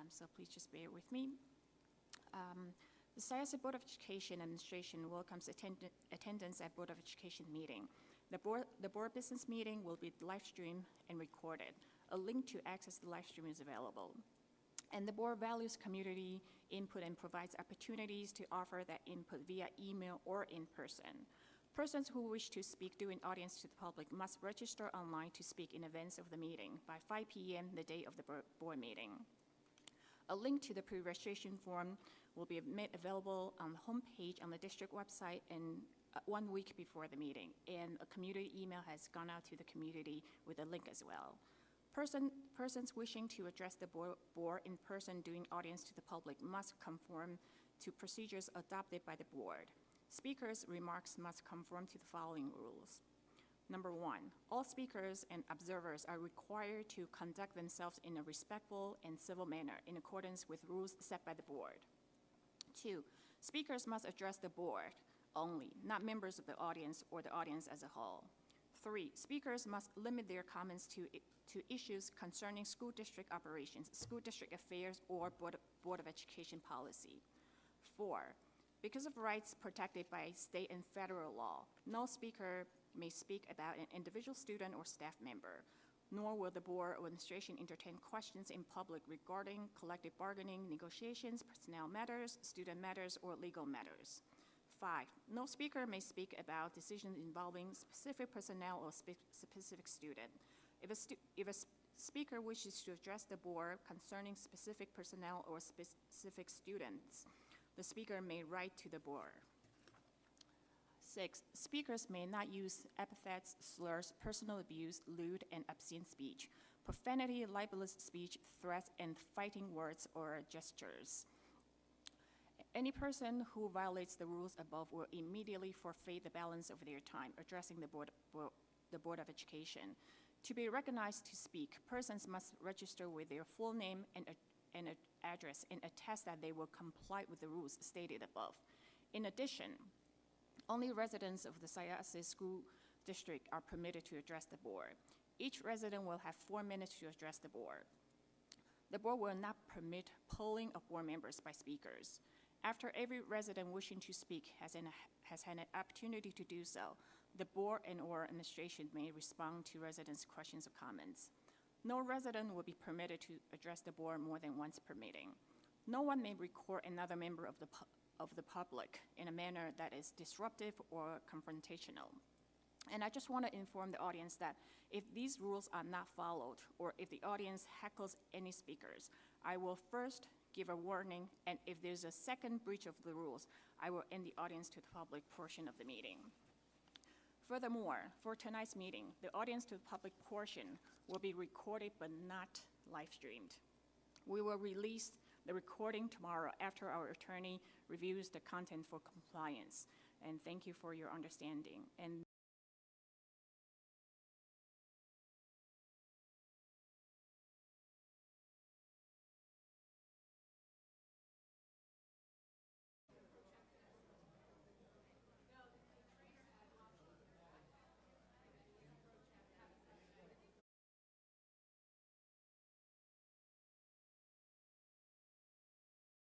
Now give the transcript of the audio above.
so please just bear with me. The Syo Board of Education Administration welcomes attendance at Board of Education meeting. The board business meeting will be live streamed and recorded. A link to access the live stream is available. And the board values community input and provides opportunities to offer that input via email or in person. Persons who wish to speak during audience to the public must register online to speak in advance of the meeting by 5 p.m. the day of the board meeting. A link to the pre-registration form will be made available on the homepage on the district website and 1 week before the meeting. And a community email has gone out to the community with a link as well. Persons wishing to address the board in person during audience to the public must conform to procedures adopted by the board. Speakers' remarks must conform to the following rules. Number 1, all speakers and observers are required to conduct themselves in a respectful and civil manner in accordance with rules set by the board. 2, speakers must address the board only, not members of the audience or the audience as a whole. 3, speakers must limit their comments to issues concerning school district operations, school district affairs, or Board of Education policy. 4, because of rights protected by state and federal law, no speaker may speak about an individual student or staff member, nor will the board or administration entertain questions in public regarding collective bargaining, negotiations, personnel matters, student matters, or legal matters. 5, no speaker may speak about decisions involving specific personnel or specific student. If a speaker wishes to address the board concerning specific personnel or specific students, the speaker may write to the board. 6, speakers may not use epithets, slurs, personal abuse, lewd and obscene speech, profanity, libelous speech, threats, and fighting words or gestures. Any person who violates the rules above will immediately forfeit the balance of their time addressing the Board of Education. To be recognized to speak, persons must register with their full name and address and attest that they will comply with the rules stated above. In addition, only residents of the Syo School District are permitted to address the board. Each resident will have 4 minutes to address the board. The board will not permit polling of board members by speakers. After every resident wishing to speak has had an opportunity to do so, the board and/or administration may respond to residents' questions or comments. No resident will be permitted to address the board more than once per meeting. No one may record another member of the public in a manner that is disruptive or confrontational. And I just want to inform the audience that if these rules are not followed or if the audience heckles any speakers, I will first give a warning, and if there's a second breach of the rules, I will end the audience to the public portion of the meeting. Furthermore, for tonight's meeting, the audience to the public portion will be recorded but not live streamed. We will release the recording tomorrow after our attorney reviews the content for compliance. And thank you for your understanding. And